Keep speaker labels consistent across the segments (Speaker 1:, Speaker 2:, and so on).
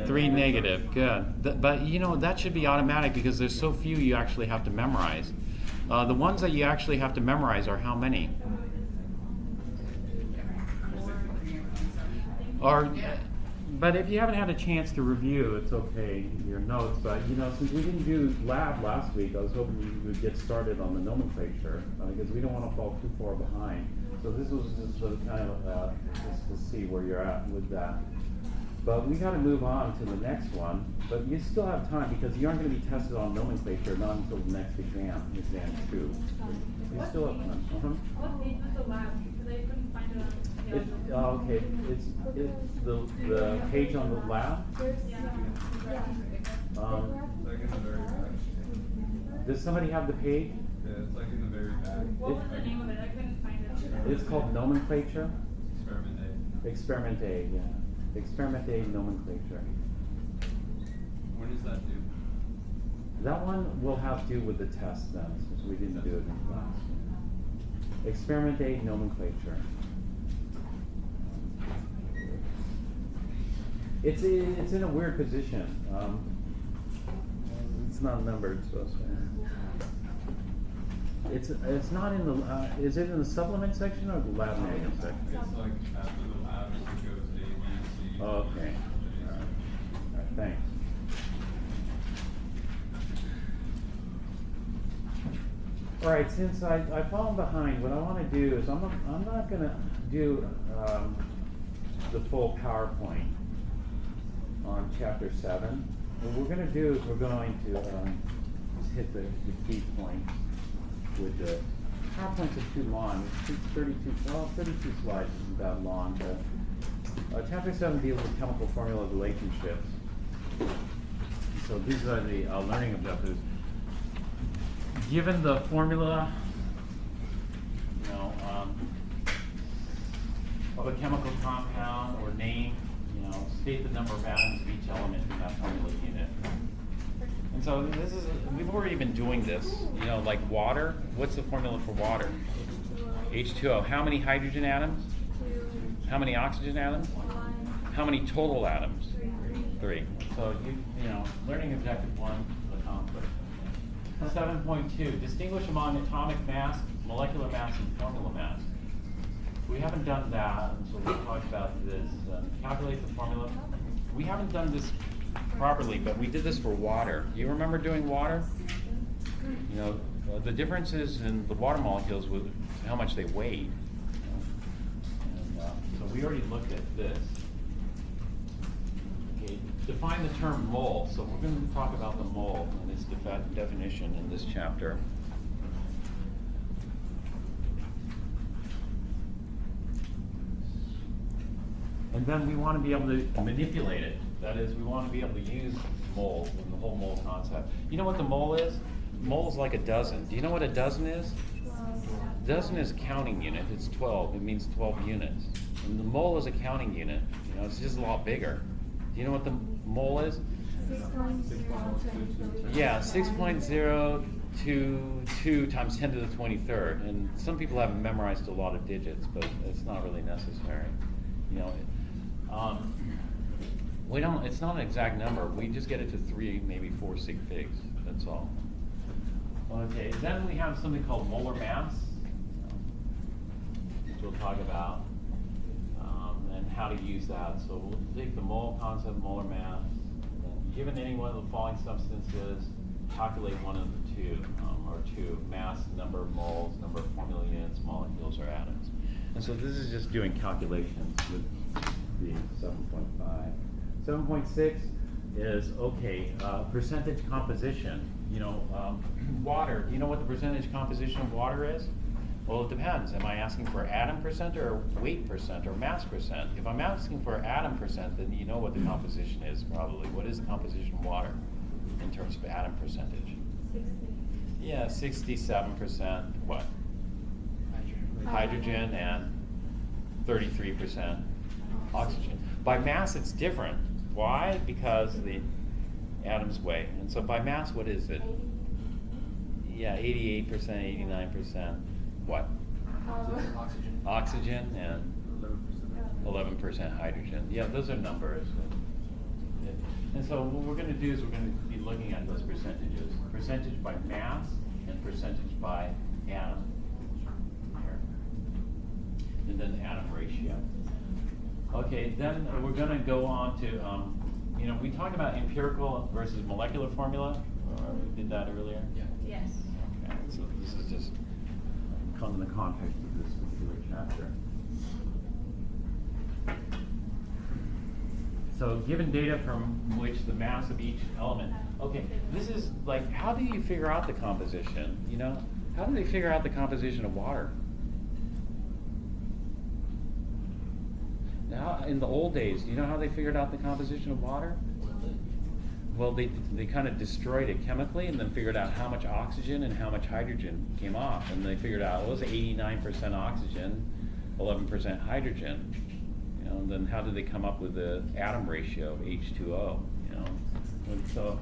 Speaker 1: 3 negative, good. But you know, that should be automatic because there's so few you actually have to memorize. The ones that you actually have to memorize are how many? But if you haven't had a chance to review, it's okay, your notes. But you know, since we didn't do lab last week, I was hoping you would get started on the nomenclature because we don't want to fall too far behind. So this was just sort of kind of just to see where you're at with that. But we got to move on to the next one. But you still have time because you aren't going to be tested on nomenclature not until the next exam 2. You still have time.
Speaker 2: What page was the lab? Because I couldn't find it on the other.
Speaker 1: Okay, it's the page on the lab.
Speaker 3: Like in the very back.
Speaker 1: Does somebody have the page?
Speaker 3: Yeah, it's like in the very back.
Speaker 2: What was the name of it? I couldn't find it.
Speaker 1: It's called nomenclature.
Speaker 3: Experiment A.
Speaker 1: Experiment A, yeah. Experiment A nomenclature.
Speaker 3: When does that do?
Speaker 1: That one will have to do with the test then, since we didn't do it in class. Experiment A nomenclature. It's in a weird position. It's not numbered, so it's not in the. Is it in the supplement section or the lab manual section?
Speaker 3: It's like after the lab, it goes A, B, C.
Speaker 1: Oh, okay. All right, thanks. All right, since I've fallen behind, what I want to do is I'm not going to do the full PowerPoint on Chapter 7. What we're going to do is we're going to just hit the key points with the PowerPoints are too long. It's 32 slides isn't that long. But Chapter 7 deals with chemical formula relationships. So these are the learning objectives. Given the formula, you know, of a chemical compound or name, you know, state the number of atoms of each element in that formula unit. And so we've already been doing this, you know, like water. What's the formula for water? H2O. How many hydrogen atoms? 2. How many oxygen atoms?
Speaker 2: 1.
Speaker 1: How many total atoms? 3. So you know, learning objective 1 accomplished. 7.2, distinguish among atomic mass, molecular mass, and formula mass. We haven't done that, and so we'll talk about this. Calculate the formula. We haven't done this properly, but we did this for water. You remember doing water? You know, the differences in the water molecules with how much they weighed. And, so we already looked at this. Okay, define the term mole. So we're going to talk about the mole and its definition in this chapter. And then we want to be able to manipulate it. That is, we want to be able to use mole and the whole mole concept. You know what the mole is? Mole is like a dozen. Do you know what a dozen is? Dozen is a counting unit. It's 12. It means 12 units. And the mole is a counting unit. You know, it's just a lot bigger. Do you know what the mole is?
Speaker 2: 6.0.
Speaker 1: Yeah, 6.022 times 10 to the 23rd. And some people have memorized a lot of digits, but it's not really necessary. You know, we don't. It's not an exact number. We just get it to 3, maybe 4 sig figs. That's all. Okay. Then we have something called molar mass, which we'll talk about, and how to use that. So we'll take the mole concept, molar mass. And given any one of the following substances, calculate one of the two, or two: mass, number of moles, number of formula units, molecules, or atoms. And so this is just doing calculations with the 7.5. 7.6 is, okay, percentage composition. You know, water, do you know what the percentage composition of water is? Well, it depends. Am I asking for atom percent or weight percent or mass percent? If I'm asking for atom percent, then you know what the composition is probably. What is the composition of water in terms of atom percentage?
Speaker 2: 60.
Speaker 1: Yeah, 67%, what? Hydrogen and 33% oxygen. By mass, it's different. Why? Because the atoms weigh. And so by mass, what is it? Yeah, 88%, 89%. What?
Speaker 4: Oxygen.
Speaker 1: Oxygen and 11% hydrogen. Yeah, those are numbers. it. And so what we're gonna do is we're gonna be looking at those percentages. Percentage by mass and percentage by atom. Here. And then atom ratio. Okay, then we're gonna go on to, you know, we talked about empirical versus molecular formula. We did that earlier?
Speaker 3: Yeah.
Speaker 2: Yes.
Speaker 1: Okay, so this is just in the context of this particular chapter. So given data from which the mass of each element, okay, this is like, how do you figure out the composition, you know? How do they figure out the composition of water? Now, in the old days, do you know how they figured out the composition of water? Well, they kind of destroyed it chemically and then figured out how much oxygen and how much hydrogen came off. And they figured out it was 89% oxygen, 11% hydrogen. You know, and then how did they come up with the atom ratio of H2O? You know, and so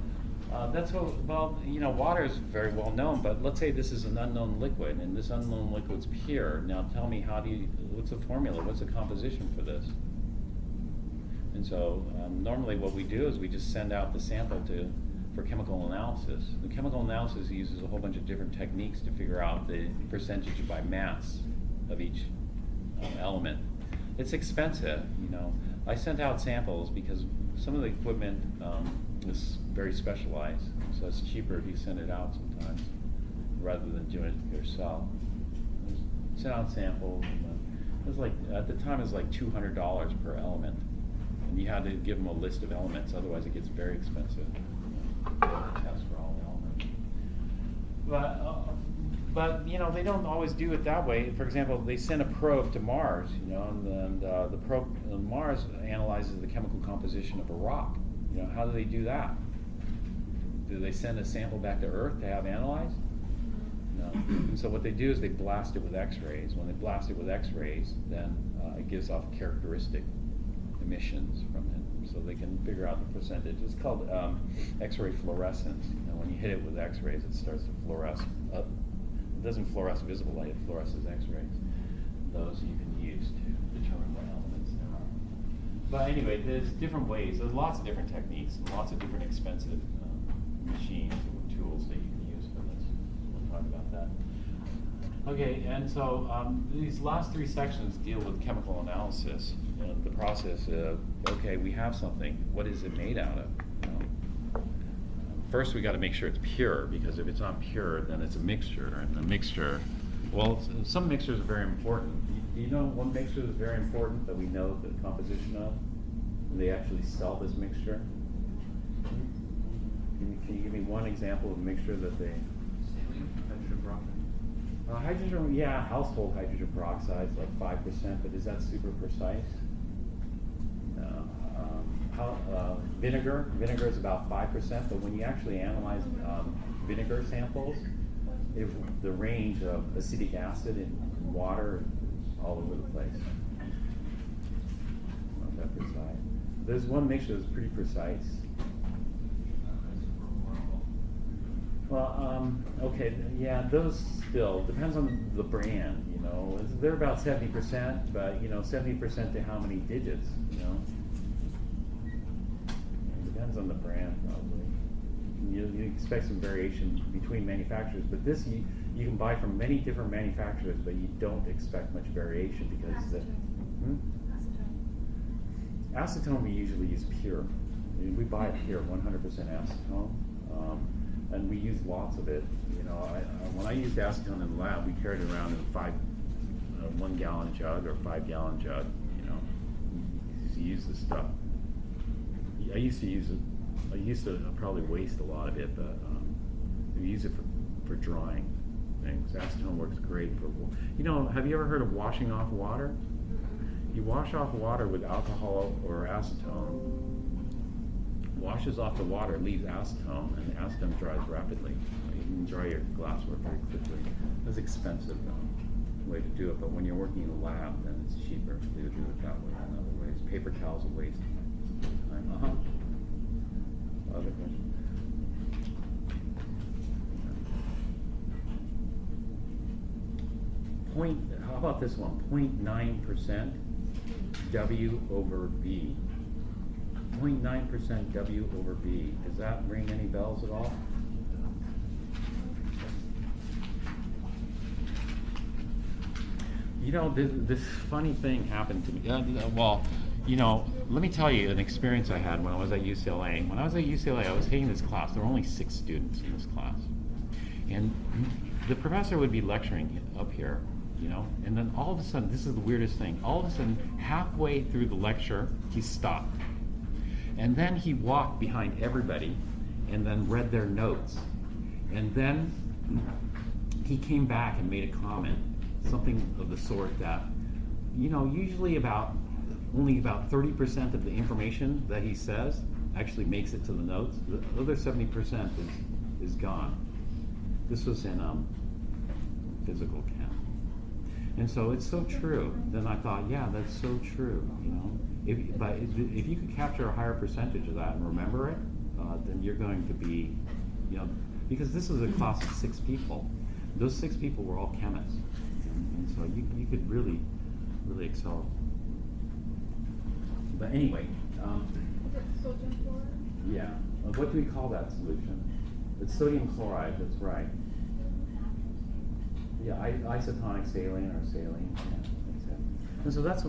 Speaker 1: that's what, well, you know, water is very well known, but let's say this is an unknown liquid and this unknown liquid's pure. Now tell me, what's the formula? What's the composition for this? And so normally what we do is we just send out the sample for chemical analysis. The chemical analysis uses a whole bunch of different techniques to figure out the percentage by mass of each element. It's expensive, you know. I sent out samples because some of the equipment is very specialized, so it's cheaper if you send it out sometimes rather than doing it yourself. Sent out samples, and it was like, at the time it was like $200 per element. And you had to give them a list of elements, otherwise it gets very expensive. Test for all the elements. But you know, they don't always do it that way. For example, they send a probe to Mars, you know, and the probe on Mars analyzes the chemical composition of a rock. You know, how do they do that? Do they send a sample back to Earth to have analyzed? No. And so what they do is they blast it with X-rays. When they blast it with X-rays, then it gives off characteristic emissions from it, so they can figure out the percentage. It's called X-ray fluorescence. You know, when you hit it with X-rays, it starts to fluoresce. It doesn't fluoresce visible light; it fluoresces X-rays. Those you can use to determine what elements there are. But anyway, there's different ways. There's lots of different techniques and lots of different expensive machines and tools that you can use for this. We'll talk about that. Okay, and so these last three sections deal with chemical analysis. You know, the process of, okay, we have something. What is it made out of? You know? First, we got to make sure it's pure, because if it's not pure, then it's a mixture. And the mixture, well, some mixtures are very important. Do you know one mixture that's very important that we know the composition of? And they actually sell this mixture. Can you give me one example of a mixture that they?
Speaker 3: Hydrogen peroxide.
Speaker 1: Hydrogen, yeah, household hydrogen peroxide is like 5%, but is that super precise? No. Vinegar is about 5%, but when you actually analyze vinegar samples, the range of acetic acid in water is all over the place. Not that precise. There's one mixture that's pretty precise. Well, okay, yeah, those still, depends on the brand, you know. They're about 70%, but, you know, 70% to how many digits, you know? It depends on the brand, probably. You expect some variation between manufacturers, but this you can buy from many different manufacturers, but you don't expect much variation because acetone we usually use pure. I mean, we buy it pure, 100% acetone. And we use lots of it. You know, when I used acetone in the lab, we carried it around in a 1 gallon jug or 5 gallon jug. You know, to use the stuff. I used to use it. I used to probably waste a lot of it, but we use it for drying things. Acetone works great for. You know, have you ever heard of washing off water? You wash off water with alcohol or acetone. Washes off the water, leaves acetone, and the acetone dries rapidly. You can dry your glassware very quickly. It's expensive way to do it, but when you're working in a lab, then it's cheaper to do it that way than other ways. Paper towels are waste time. Other question? How about this one? 0.9% W over V.
Speaker 4: 0.9% W over B. Does that ring any bells at all? You know, this funny thing happened to me. Well, you know, let me tell you an experience I had when I was at UCLA. When I was at UCLA, I was taking this class. There were only 6 students in this class. And the professor would be lecturing up here, you know, and then all of a sudden, this is the weirdest thing, all of a sudden, halfway through the lecture, he stopped. And then he walked behind everybody and then read their notes. And then he came back and made a comment, something of the sort that, you know, usually only about 30% of the information that he says actually makes it to the notes. The other 70% is gone. This was in physical chem. And so it's so true. Then I thought, yeah, that's so true, you know. If you could capture a higher percentage of that and remember it, then you're going to be, you know, because this was a class of 6 people. Those 6 people were all chemists. And so you could really, really excel. But anyway.
Speaker 2: Is it sodium chloride?
Speaker 4: Yeah. What do we call that solution? It's sodium chloride, that's right. Yeah, isotonic saline or saline. Yeah, that's it. And so that's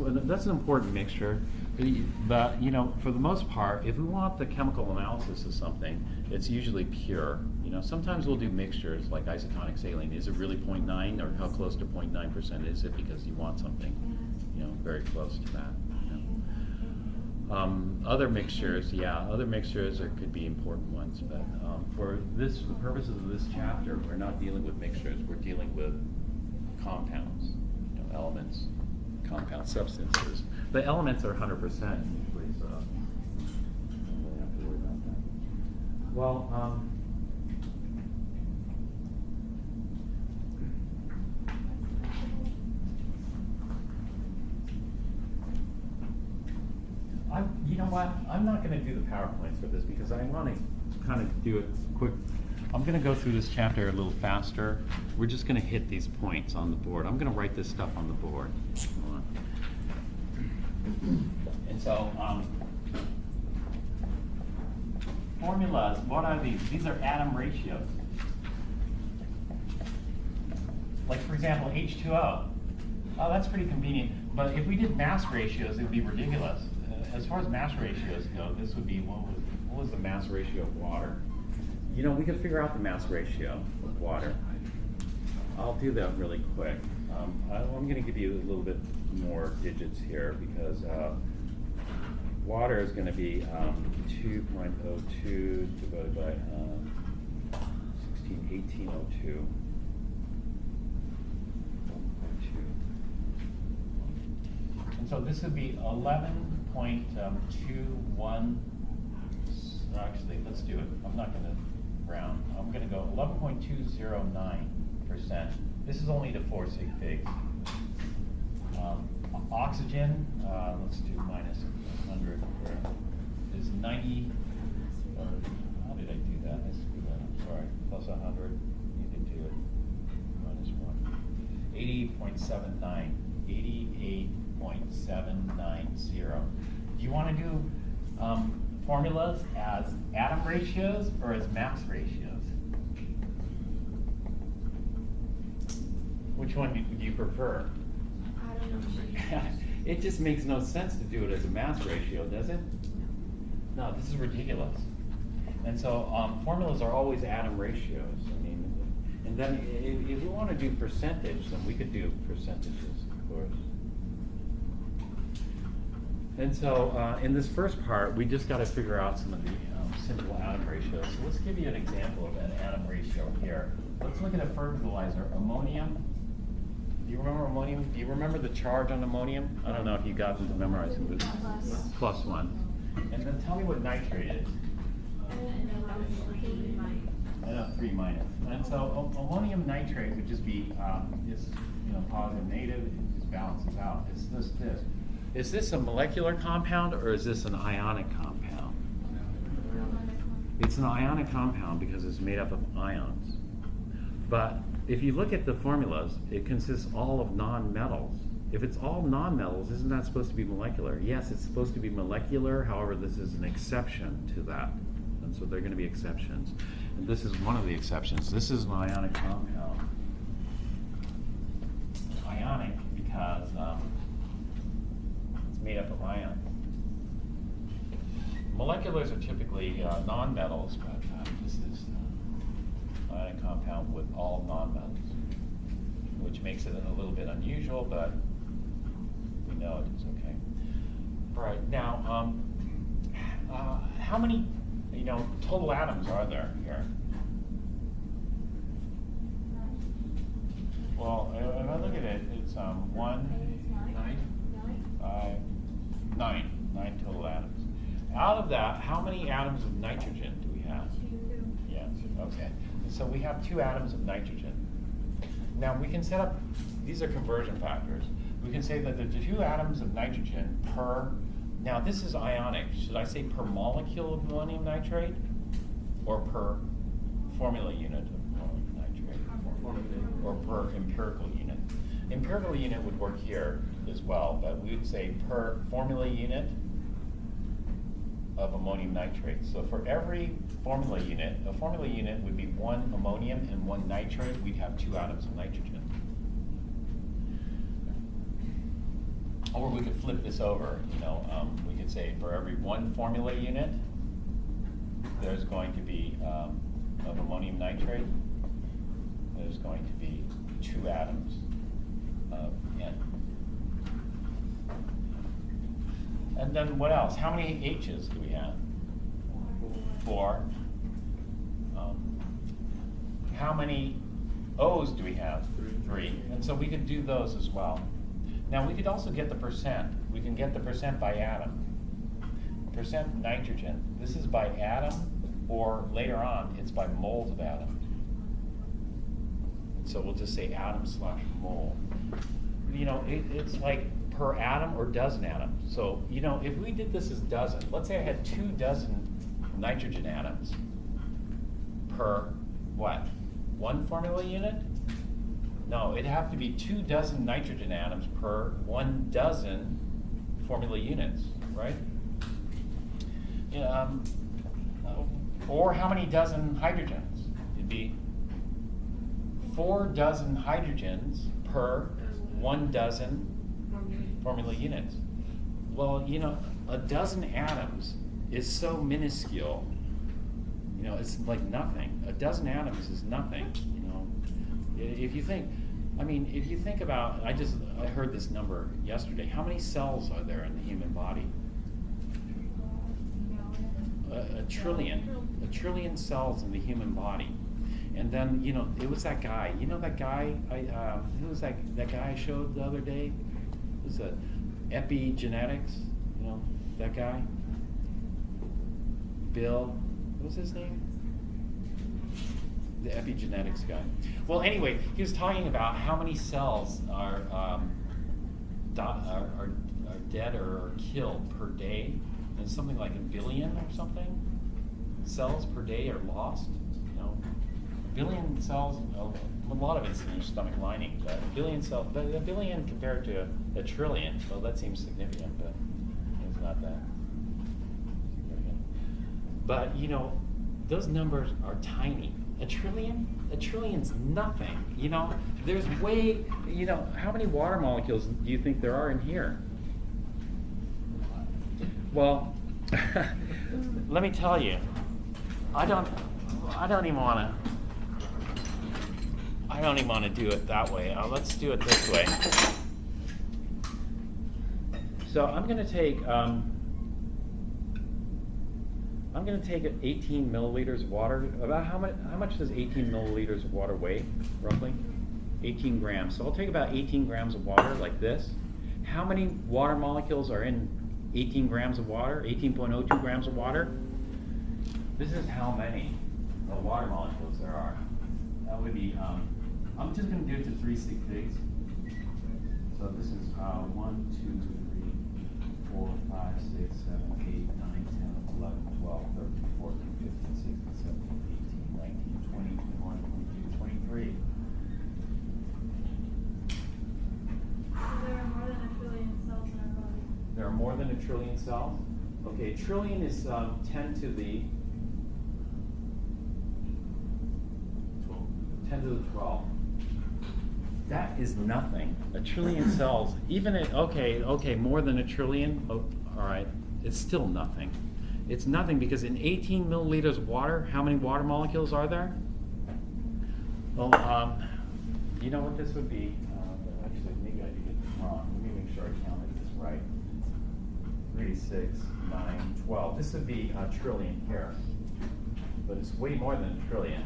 Speaker 4: an important mixture. But, you know, for the most part, if we want the chemical analysis of something, it's usually pure. You know, sometimes we'll do mixtures like isotonic saline. Is it really 0.9 or how close to 0.9% is it because you want something, you know, very close to that. Other mixtures, could be important ones, but for the purposes of this chapter, we're not dealing with mixtures, we're dealing with compounds, you know, elements, compound substances. The elements are 100% usually, so don't really have to worry about that. Well, you know what? I'm not going to do the PowerPoints for this because I want to kind of do it quick. I'm going to go through this chapter a little faster. We're just going to hit these points on the board. I'm going to write this stuff on the board. And so, formulas, what are these? These are atom ratios. Like, for example, H2O. Oh, that's pretty convenient. But if we did mass ratios, it would be ridiculous. As far as mass ratios go, this would be, what was the mass ratio of water? You know, we could figure out the mass ratio of water. I'll do that really quick. I'm going to give you a little bit more digits here because water is going to be 2.02 divided by 1802. And so this would be 11.21. Actually, let's do it. I'm not going to round. I'm going to go 11.209%. This is only the 4 sig figs. Oxygen, let's do minus 100, is 90. How did I do that? I screwed that up. Sorry. Plus 100. You can do it. Minus 1. 88.79. 88.790. Do you want to do formulas as atom ratios or as mass ratios? Which one do you prefer?
Speaker 2: I don't know.
Speaker 4: It just makes no sense to do it as a mass ratio, does it? No, this is ridiculous. And so formulas are always atom ratios. I mean, and then if we want to do percentage, then we could do percentages, of course. And so in this first part, we just got to figure out some of the simple atom ratios. So let's give you an example of an atom ratio here. Let's look at a fertilizer, ammonium. Do you remember ammonium? Do you remember the charge on ammonium? I don't know if you got into memorizing this. +1. And then tell me what nitrate is. 3 minus. And so ammonium nitrate would just be positive, negative. It just balances out. It's this. Is this a molecular compound or is this an ionic compound? It's an ionic compound because it's made up of ions. But if you look at the formulas, it consists all of non-metals. if it's all nonmetals, isn't that supposed to be molecular? Yes, it's supposed to be molecular, however, this is an exception to that. And so they're going to be exceptions. And this is one of the exceptions. This is an ionic compound. Ionic because it's made up of ions. Moleculars are typically nonmetals, but this is an ionic compound with all nonmetals, which makes it a little bit unusual, but we know it is okay. All right, now, how many, total atoms are there here? Well, if I look at it, it's nine total atoms. Out of that, how many atoms of nitrogen do we have? Yes, okay. So we have 2 atoms of nitrogen. Now we can set up, these are conversion factors. We can say that the 2 atoms of nitrogen per, now this is ionic. Should I say per molecule of ammonium nitrate or per formula unit of ammonium nitrate? Or per empirical unit? Empirical unit would work here as well, but we would say per formula unit of ammonium nitrate. So for every formula unit, a formula unit would be 1 ammonium and 1 nitrate. We'd have 2 atoms of nitrogen. Or we could flip this over. We could say for every 1 formula unit, there's going to be of ammonium nitrate. There's going to be 2 atoms of N. And then what else? How many H's do we have? 4. How many O's do we have? 3. And so we could do those as well. Now we could also get the percent. We can get the percent by atom. Percent nitrogen. This is by atom, or later on, it's by moles of atom. So we'll just say atom/mole. It's like per atom or dozen atoms. So, if we did this as dozen, let's say I had 2 dozen nitrogen atoms per what? 1 formula unit? No, it'd have to be 2 dozen nitrogen atoms per 1 dozen formula units, right? Or how many dozen hydrogens? It'd be 4 dozen hydrogens per 1 dozen formula units. Well, a dozen atoms is so minuscule. It's like nothing. A dozen atoms is nothing. If you think about, I heard this number yesterday. How many cells are there in the human body? A trillion cells in the human body. And then, it was that guy. That guy, who was that guy I showed the other day? It was epigenetics, that guy? Bill, what was his name? The epigenetics guy. Well, anyway, he was talking about how many cells are dead or killed per day, and something like 1 billion or something cells per day are lost. 1 billion cells. A lot of it's in your stomach lining, but 1 billion cells. But 1 billion compared to a trillion, well, that seems significant, but it's not that significant. But those numbers are tiny. A trillion's nothing. There's way. How many water molecules do you think there are in here? Well, let me tell you, I don't even want to do it that way. Let's do it this way. So I'm going to take 18 milliliters of water. About how much does 18 milliliters of water weigh, roughly? 18 grams. So I'll take about 18 grams of water like this. How many water molecules are in 18 grams of water? 18.02 grams of water? This is how many water molecules there are. That would be, I'm just going to do it to 3 sig figs. So this is 1, 2, 3, 4, 5, 6, 7, 8, 9, 10, 11, 12, 13, 14, 15, 16, 17, 18, 19, 20, 21, 22, 23.
Speaker 2: So there are more than
Speaker 1: than a trillion cells? Okay, trillion is 10 to the 10 to the 12. That is nothing. A trillion cells, even at, okay, more than a trillion, oh, all right, it's still nothing. It's nothing because in 18 milliliters of water, how many water molecules are there? Well, you know what this would be? Actually, maybe I did it wrong. Let me make sure I counted this right. 3, 6, 9, 12. This would be a trillion here, but it's way more than a trillion.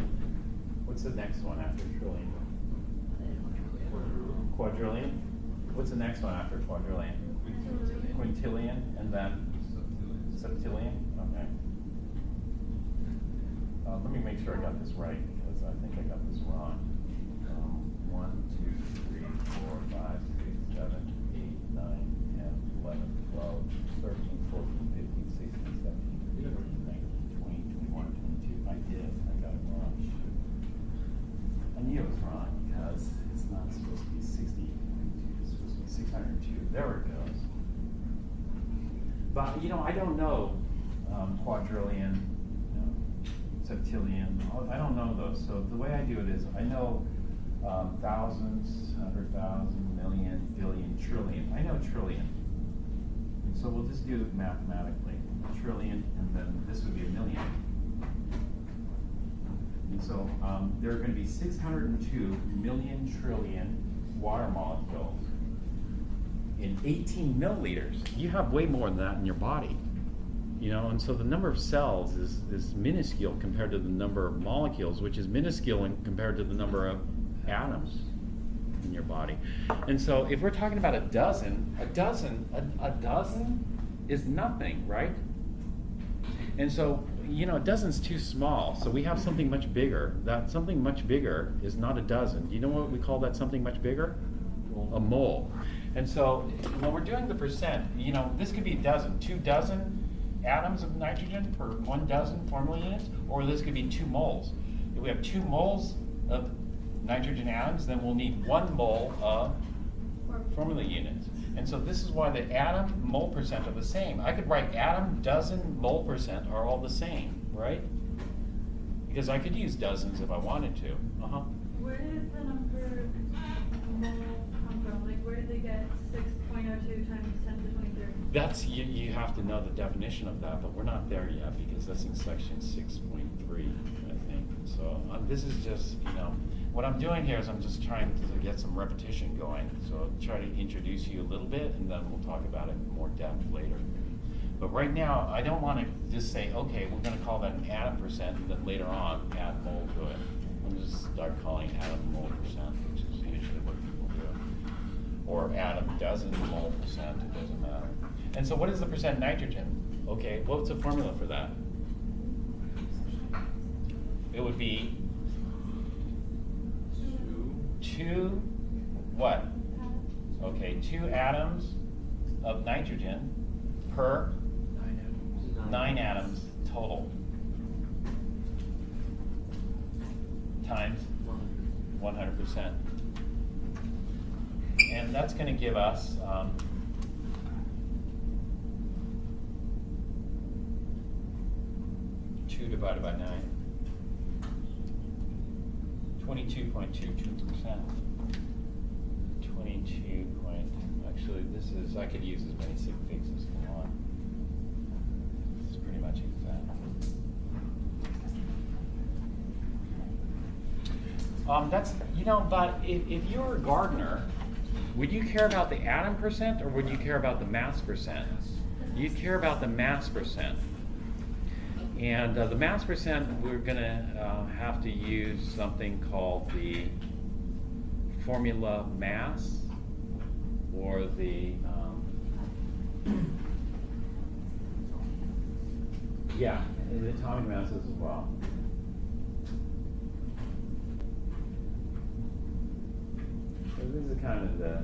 Speaker 1: What's the next one after trillion? Quadrillion. What's the next one after quadrillion? Quintillion, and then septillion. Okay. Let me make sure I got this right because I think I got this wrong. 1, 2, 3, 4, 5, 6, 7, 8, 9, 10, 11, 12, 13, 14, 15, 16, 17, 18, 19, 20, 21, 22. I did. I got it wrong. I knew it was wrong because it's not supposed to be 60. It's supposed to be 602. There it goes. But you know, I don't know quadrillion, septillion. I don't know those. So the way I do it is I know thousands, 100,000, million, billion, trillion. I know trillion. And so we'll just do it mathematically. A trillion, and then this would be a million. And so there are going to be 602 million trillion water molecules in 18 milliliters. You have way more than that in your body. You know, and so the number of cells is minuscule compared to the number of molecules, which is minuscule compared to the number of atoms in your body. And so if we're talking about a dozen is nothing, right? And so, you know, a dozen's too small, so we have something much bigger. That something much bigger is not a dozen. Do you know what we call that something much bigger? A mole. And so when we're doing the percent, you know, this could be a dozen, 2 dozen atoms of nitrogen per 1 dozen formula units, or this could be 2 moles. If we have 2 moles of nitrogen atoms, then we'll need 1 mole of formula units. And so this is why the atom mole percent are the same. I could write atom, dozen, mole percent are all the same, right? Because I could use dozens if I wanted to.
Speaker 2: Where did the number mole come from? Like, where did they get 6.02 times 10 to the 23rd?
Speaker 1: That's, you have to know the definition of that, but we're not there yet because that's in section 6.3, I think. So this is just, you know, what I'm doing here is I'm just trying to get some repetition going. So I'll try to introduce you a little bit, and then we'll talk about it in more depth later. But right now, I don't want to just say, okay, we're going to call that an atom percent, and then later on add mole to it. I'm just start calling atom mole percent, which is usually what people do. Or atom dozen mole percent, it doesn't matter. And so what is the percent nitrogen? Okay, what's the formula for that? It would be 2 what? Okay, 2 atoms of nitrogen per 9 atoms total times 100%. And that's going to give us 2 divided by 9. 22.22%. 22 point, actually this is, I could use as many sig figs as I want. It's pretty much exact. That's, you know, but if you were a gardener, would you care about the atom percent or would you care about the mass percent? You'd care about the mass percent. And the mass percent, we're going to have to use something called the formula mass, or the, yeah, the atomic masses as well. So this is kind of the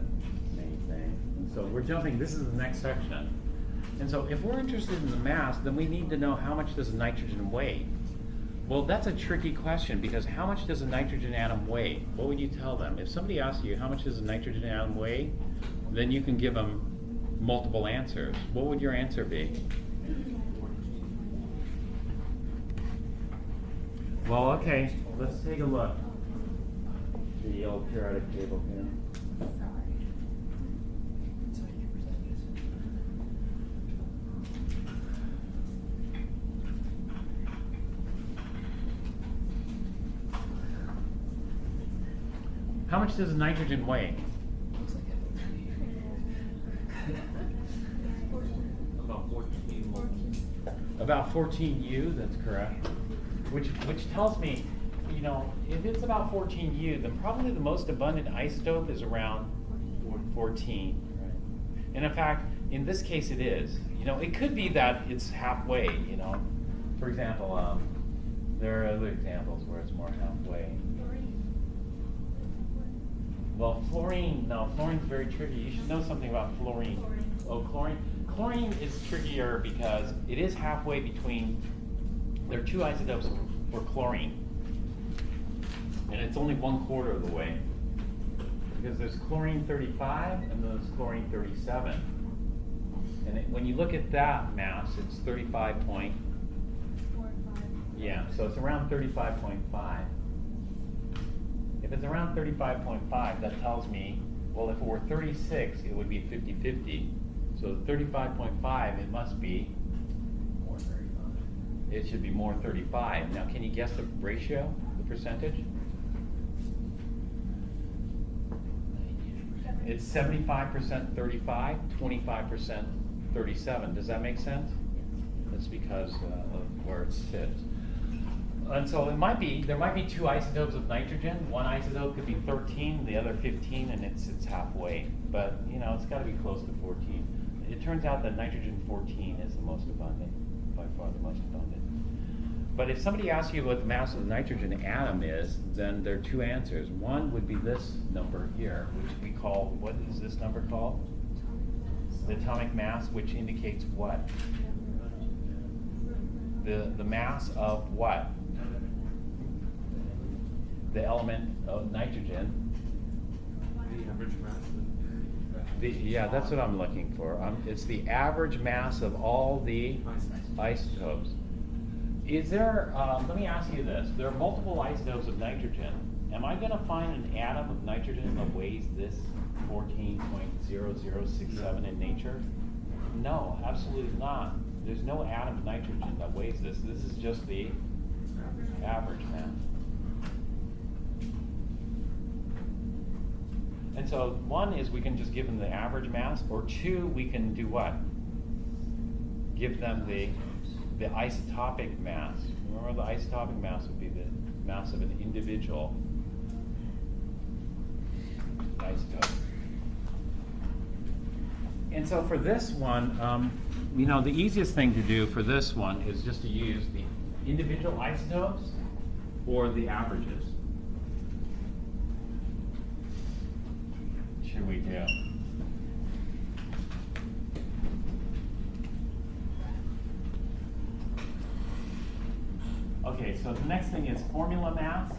Speaker 1: main thing. And so we're jumping, this is the next section. And so if we're interested in the mass, then we need to know how much does nitrogen weigh. Well, that's a tricky question because how much does a nitrogen atom weigh? What would you tell them? If somebody asks you how much does a nitrogen atom weigh, then you can give them
Speaker 4: multiple answers. What would your answer be? Well, okay, let's take a look. The old periodic table here. How much does nitrogen weigh?
Speaker 3: About 14 moles.
Speaker 4: About 14 U, that's correct. Which tells me, you know, if it's about 14 U, then probably the most abundant isotope is around 14. Right? And in fact, in this case it is. You know, it could be that it's halfway, you know. For example, there are other examples where it's more halfway. Well, fluorine, no, fluorine's very tricky. You should know something about fluorine. Oh, chlorine. Chlorine is trickier because it is halfway between, there are two isotopes for chlorine. And it's only 1/4 of the way. Because there's chlorine 35 and there's chlorine 37. And when you look at that mass, it's 35 point. Yeah, so it's around 35.5. If it's around 35.5, that tells me, well, if it were 36, it would be 50-50. So 35.5, it must be
Speaker 3: More 35.
Speaker 4: It should be more 35. Now, can you guess the ratio, the percentage? It's 75% 35, 25% 37. Does that make sense? That's because of where it sits. And so it might be, there might be two isotopes of nitrogen. One isotope could be 13, the other 15, and it's halfway. But, you know, it's got to be close to 14. It turns out that nitrogen 14 is the most abundant, by far the most abundant. But if somebody asks you what the mass of the nitrogen atom is, then there are two answers. One would be this number here, which we call, what is this number called? The atomic mass, which indicates what? The mass of what? The element of nitrogen.
Speaker 3: The average mass.
Speaker 4: Yeah, that's what I'm looking for. It's the average mass of all the isotopes. Is there, let me ask you this. There are multiple isotopes of nitrogen. Am I going to find an atom of nitrogen that weighs this 14.0067 in nature? No, absolutely not. There's no atom of nitrogen that weighs this. This is just the average mass. And so one is we can just give them the average mass, or two, we can do what? Give them the isotopic mass. Remember, the isotopic mass would be the mass of an individual isotope. And so for this one, you know, the easiest thing to do for this one is just to use the individual isotopes or the averages. Should we do? Okay, so the next thing is formula mass.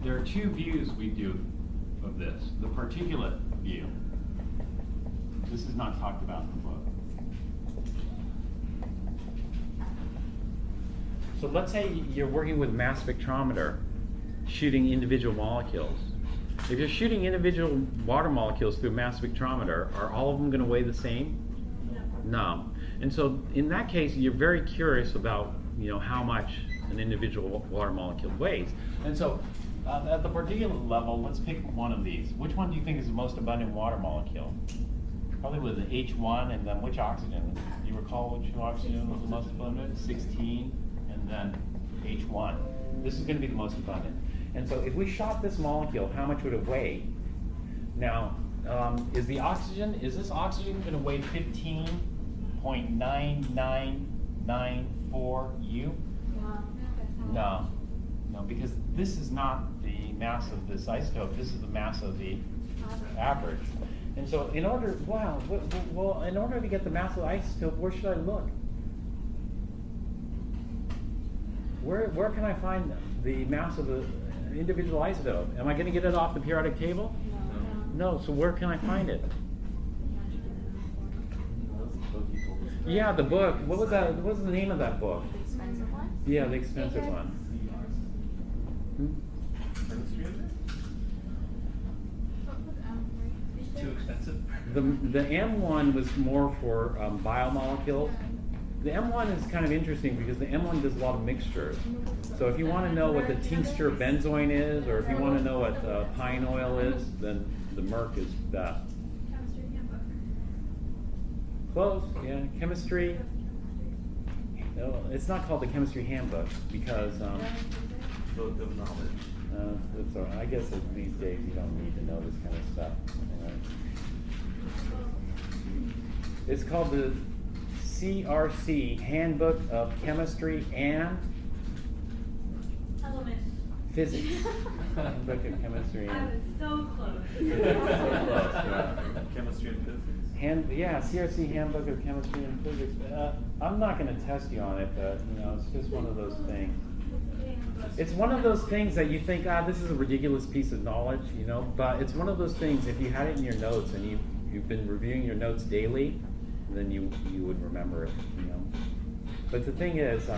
Speaker 4: There are two views we do of this. The particulate view. This is not talked about in the book. So let's say you're working with mass spectrometer, shooting individual molecules. If you're shooting individual water molecules through a mass spectrometer, are all of them going to weigh the same? No. And so in that case, you're very curious about, you know, how much an individual water molecule weighs. And so at the particulate level, let's pick one of these. Which one do you think is the most abundant water molecule? Probably with the H1, and then which oxygen? Do you recall which oxygen was the most abundant? 16, and then H1. This is going to be the most abundant. And so if we shot this molecule, how much would it weigh? Now, is this oxygen going to weigh 15.9994 U? No. No, because this is not the mass of this isotope. This is the mass of the average. And so in order, in order to get the mass of the isotope, where should I look? Where can I find the mass of the individual isotope? Am I going to get it off the periodic table? No, so where can I find it? Yeah, the book. What was that? What was the name of that book?
Speaker 5: The expensive one?
Speaker 4: Yeah, the expensive one.
Speaker 3: Too expensive?
Speaker 4: The M1 was more for biomolecules. The M1 is kind of interesting because the M1 does a lot of mixtures. So if you want to know what the tincture of benzoin is, or if you want to know what pine oil is, then the Merck is best.
Speaker 2: Chemistry handbook.
Speaker 4: Close, yeah. Chemistry. No, it's not called the chemistry handbook because
Speaker 3: Both of knowledge.
Speaker 4: it's all right. I guess these days you don't need to know this kind of stuff. It's called the CRC Handbook of Chemistry and
Speaker 2: Elements.
Speaker 4: Physics. Handbook of Chemistry
Speaker 2: I was
Speaker 4: and
Speaker 2: so close.
Speaker 4: So close, yeah.
Speaker 3: Chemistry and physics.
Speaker 4: CRC Handbook of Chemistry and Physics. I'm not going to test you on it, but it's just one of those things. It's one of those things that you think, this is a ridiculous piece of knowledge, but it's one of those things, if you had it in your notes and you've been reviewing your notes daily, then you would remember it, But the thing is,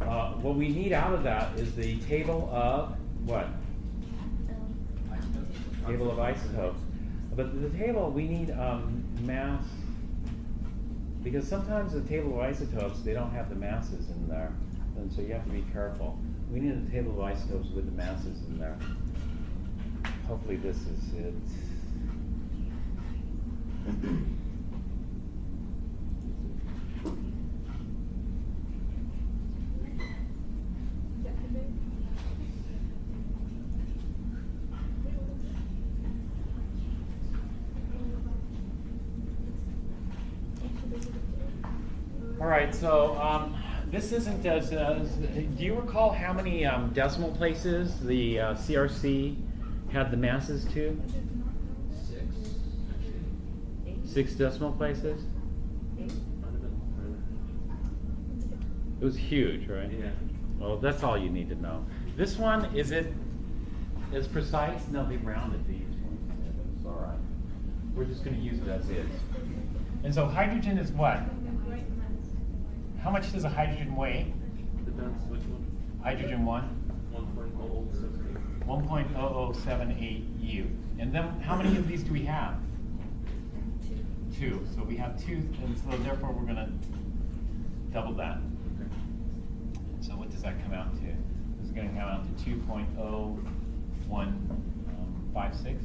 Speaker 4: what we need out of that is the table of what? Table of isotopes. But the table, we need mass, because sometimes the table of isotopes, they don't have the masses in there, and so you have to be careful. We need a table of isotopes with the masses in there. Hopefully this is it. All right, so this isn't as, do you recall how many decimal places the CRC had the masses to? 6 decimal places? It was huge, right?
Speaker 3: Yeah.
Speaker 4: Well, that's all you need to know. This one, is it as precise? No, they rounded these ones. It's all right. We're just going to use it as is. And so hydrogen is what? How much does a hydrogen weigh?
Speaker 3: Depends which one.
Speaker 4: Hydrogen 1? 1.0078 U. And then how many of these do we have? 2. So we have 2, and so therefore we're going to double that. So what does that come out to? This is going to come out to 2.0156.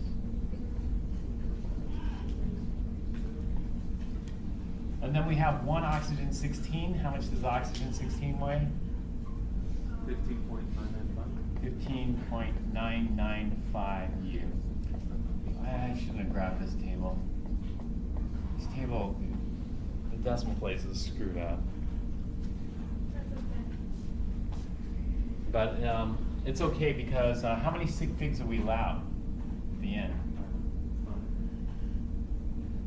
Speaker 4: And then we have 1 oxygen 16. How much does oxygen 16 weigh?
Speaker 3: 15.995.
Speaker 4: 15.995 U. I shouldn't have grabbed this table. This table, the decimal place is screwed up. But it's okay because how many sig figs are we allowed at the end?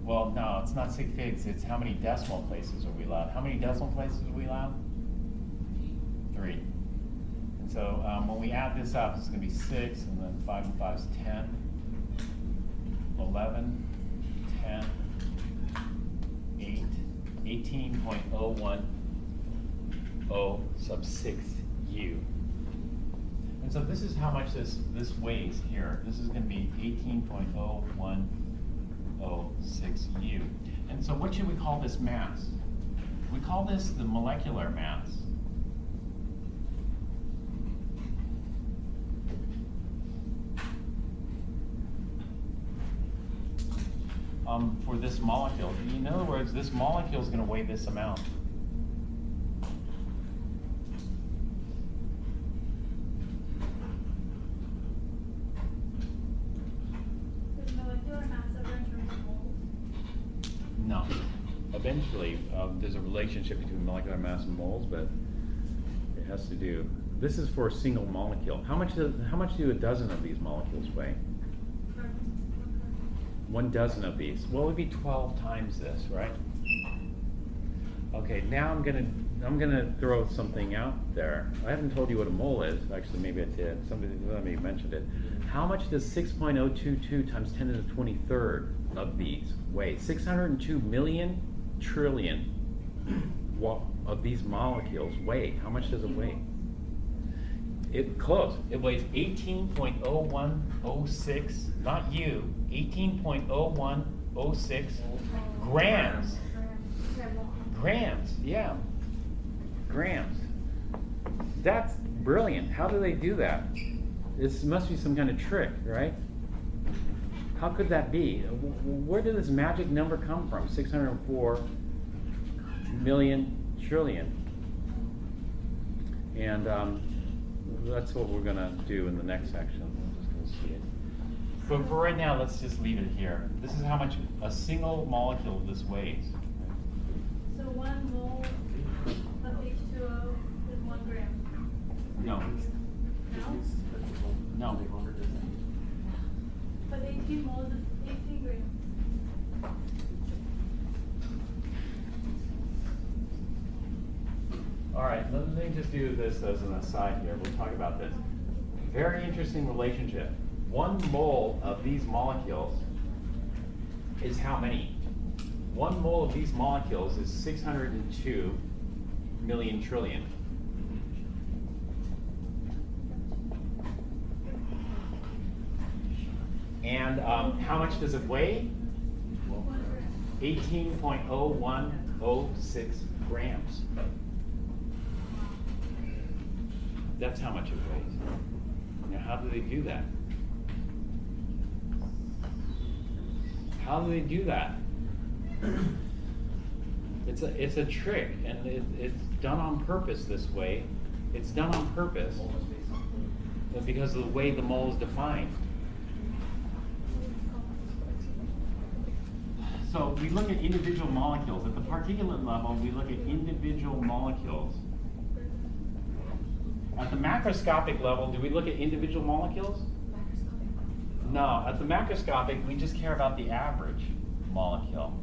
Speaker 4: Well, no, it's not sig figs, it's how many decimal places are we allowed. How many decimal places are we allowed? 3. And so when we add this up, it's going to be 6, and then 5 and 5 is 10, 11, 10, 8, 18.010 sub 6 U. And so this is how much this weighs here. This is going to be 18.0106 U. And so what should we call this mass? We call this the molecular mass. For this molecule. In other words, this molecule is going to weigh this amount.
Speaker 2: Is molecular mass ever in terms of moles?
Speaker 4: No. Eventually, there's a relationship between molecular mass and moles, but it has to do. This is for a single molecule. How much do a dozen of these molecules weigh? 1 dozen of these. Well, it would be 12 times this, right? Okay, now I'm going to I'm gonna throw something out there. I haven't told you what a mole is. Actually, maybe I did. Somebody mentioned it. How much does 6.022 times 10 to the 23rd of these weigh? 602 million trillion of these molecules weigh. How much does it weigh? Close. It weighs 18.0106, not you, 18.0106 grams. Grams, yeah. Grams. That's brilliant. How do they do that? This must be some kind of trick, right? How could that be? Where did this magic number come from? 604 million trillion. And that's what we're going to do in the next section. We're just going to see it. But for right now, let's just leave it here. This is how much a single molecule of this weighs.
Speaker 2: So 1 mole of H2O is 1 gram.
Speaker 4: No.
Speaker 2: No?
Speaker 4: No.
Speaker 2: But 18 moles is 18 grams.
Speaker 4: All right, let me just do this as an aside here. We'll talk about this. Very interesting relationship. 1 mole of these molecules is how many? 1 mole of these molecules is 602 million trillion. And how much does it weigh? 18.0106 grams. That's how much it weighs. Now, how do they do that? How do they do that? It's a trick, and it's done on purpose this way. It's done on purpose because of the way the mole is defined. So we look at individual molecules. At the particulate level, we look at individual molecules. At the macroscopic level, do we look at individual molecules? No, at the macroscopic, we just care about the average molecule.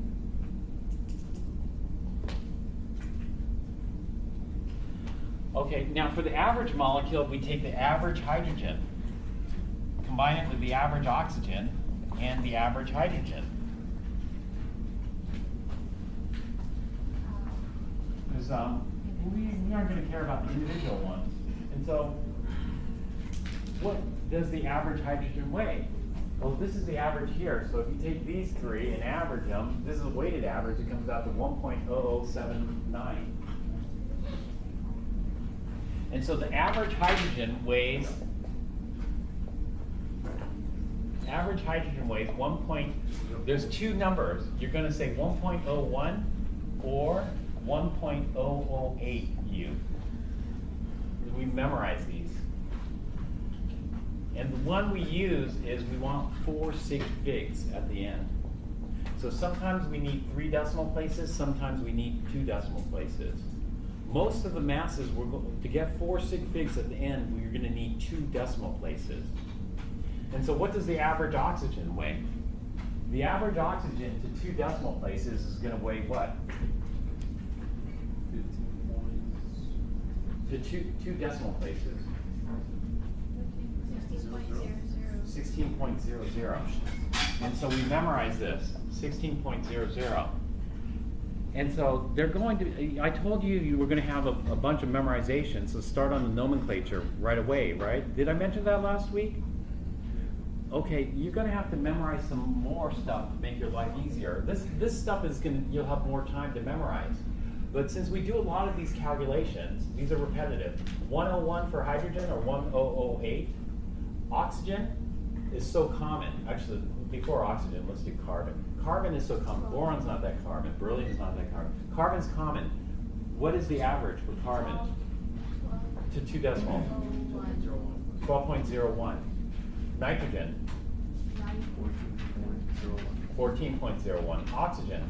Speaker 4: Okay, now for the average molecule, we take the average hydrogen, combine it with the average oxygen and the average hydrogen. Because we aren't going to care about the individual ones. And so, what does the average hydrogen weigh? Well, this is the average here. So if you take these 3 and average them, this is a weighted average. It comes out to 1.0079. And so the average hydrogen weighs. Average hydrogen weighs 1. There's 2 numbers. You're going to say 1.01 or 1.008 U. We memorize these. And the one we use is we want 4 sig figs at the end. So sometimes we need 3 decimal places, sometimes we need 2 decimal places. Most of the masses, to get 4 sig figs at the end, we're going to need 2 decimal places. And so what does the average oxygen weigh? The average oxygen to 2 decimal places is going to weigh what? To two decimal places. 16.00. And so we memorize this, 16.00. And so they're going to, I told you were going to have a bunch of memorization, so start on the nomenclature right away, right? Did I mention that last week? Okay, you're going to have to memorize some more stuff to make your life easier. This stuff is going to, you'll have more time to memorize. But since we do a lot of these calculations, these are repetitive. 101 for hydrogen or 1008. Oxygen is so common. Actually, before oxygen, let's do carbon. Carbon is so common. Boron's not that carbon. Beryllium's not that carbon. Carbon's common. What is the average for carbon? To 2 decimal. 12.01. Nitrogen. 14.01. Oxygen.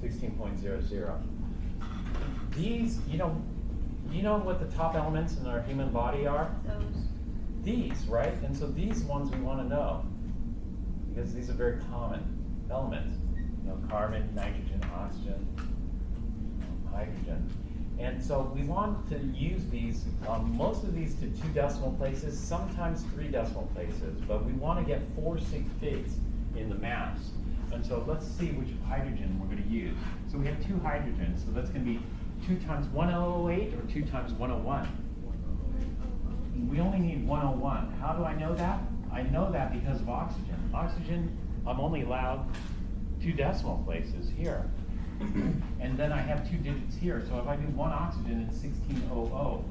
Speaker 4: 16.00. These, you know what the top elements in our human body are? These, right? And so these ones we want to know because these are very common elements. You know, carbon, nitrogen, oxygen. hydrogen. And so we want to use these, most of these to 2 decimal places, sometimes 3 decimal places, but we want to get 4 sig figs in the mass. And so let's see which hydrogen we're going to use. So we have 2 hydrogens, so that's going to be 2 times 1008 or 2 times 101. We only need 101. How do I know that? I know that because of oxygen. Oxygen, I'm only allowed 2 decimal places here. And then I have 2 digits here. So if I do 1 oxygen, it's 1600.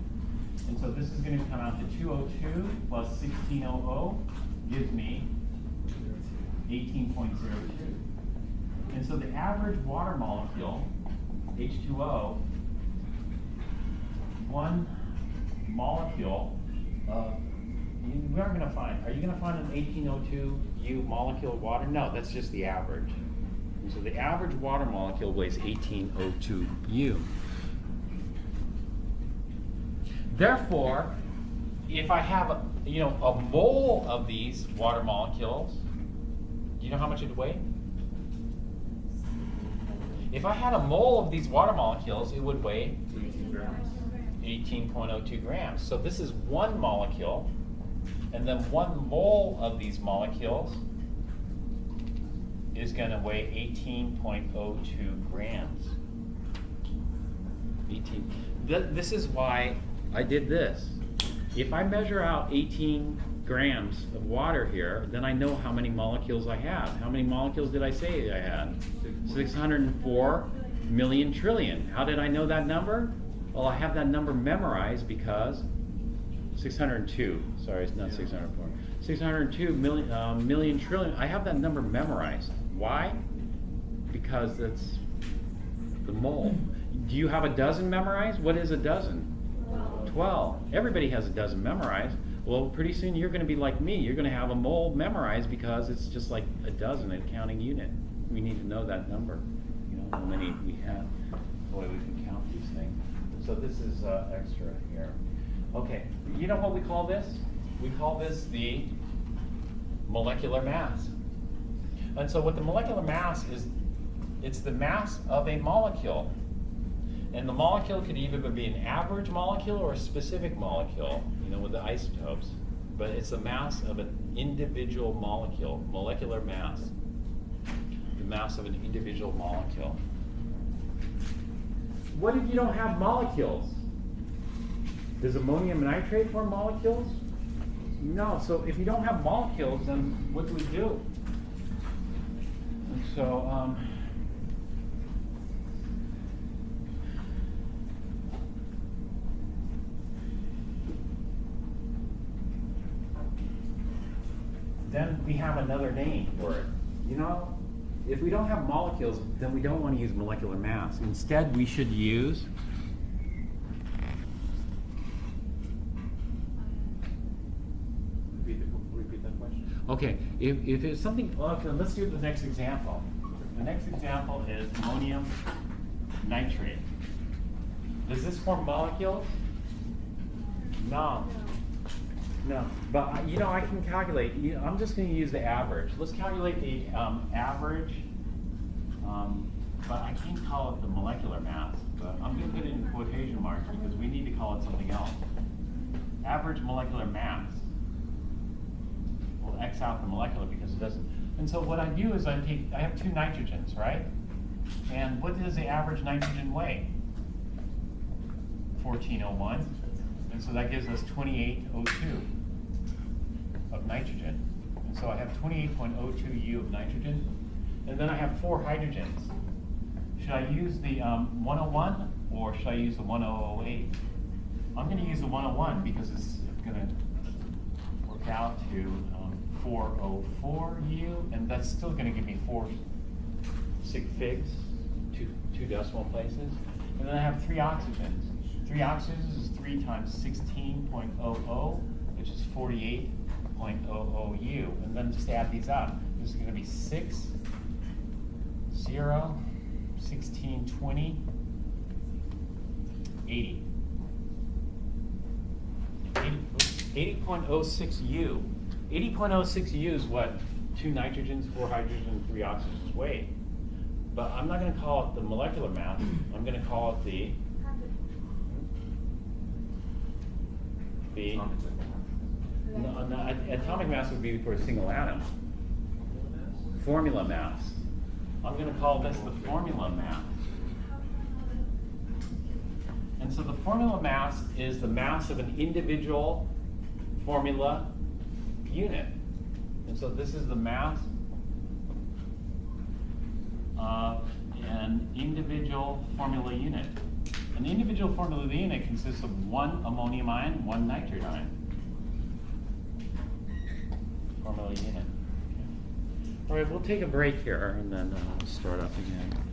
Speaker 4: And so this is going to come out to 202 plus 1600 gives me 18.02. And so the average water molecule, H2O, 1 molecule of, we aren't going to find, are you going to find an 1802 U molecule of water? No, that's just the average. And so the average water molecule weighs 1802 U. Therefore, if I have a mole of these water molecules, do you know how much it would weigh? If I had a mole of these water molecules, it would weigh 18.02 grams. So this is 1 molecule, and then 1 mole of these molecules is going to weigh 18.02 grams. This is why I did this. If I measure out 18 grams of water here, then I know how many molecules I have. How many molecules did I say I had? 604 million trillion. How did I know that number? Well, I have that number memorized because 602, sorry, it's not 604. 602 million trillion, I have that number memorized. Why? Because that's the mole. Do you have a dozen memorized? What is a dozen? 12. Everybody has a dozen memorized. Well, pretty soon you're going to be like me. You're going to have a mole memorized because it's just like a dozen, a counting unit. We need to know that number, how many we have. The way we can count these things. So this is extra here. Okay, you know what we call this? We call this the molecular mass. And so what the molecular mass is, it's the mass of a molecule. And the molecule could either be an average molecule or a specific molecule, with the isotopes. But it's the mass of an individual molecule, molecular mass. The mass of an individual molecule. What if you don't have molecules? Does ammonium nitrate form molecules? No. So if you don't have molecules, then what do we do? And so, then we have another name for it. If we don't have molecules, then we don't want to use molecular mass. Instead, we should use repeat that question. Okay, if it's something, okay, let's do the next example. The next example is ammonium nitrate. Does this form molecules? No. No, but I can calculate. I'm just going to use the average. Let's calculate the average, but I can't call it the molecular mass. But I'm going to put it in quotation marks because we need to call it something else. Average molecular mass. We'll X out the molecular because it doesn't. And so what I do is I have 2 nitrogens, right? And what does the average nitrogen weigh? 1401. And so that gives us 2802 of nitrogen. And so I have 28.02 U of nitrogen. And then I have 4 hydrogens. Should I use the 101 or should I use the 1008? I'm going to use the 101 because it's going to work out to 404 U. And that's still going to give me 4 sig figs, 2 decimal places. And then I have 3 oxygens. 3 oxygens is 3 times 16.00, which is 48.00 U. And then just add these up. This is going to be 6, 0, 16, 20, 80. 80.06 U. 80.06 U is what 2 nitrogens, 4 hydrogens, 3 oxygens weigh. but I'm not gonna call it the molecular mass, I'm gonna call it the atomic mass would be for a single atom. Formula mass. I'm gonna call this the formula mass. And so the formula mass is the mass of an individual formula unit. And so this is the mass of an individual formula unit. An individual formula unit consists of one ammonium ion, one nitrogen ion. Formula unit. Okay. All right, we'll take a break here and then start up again.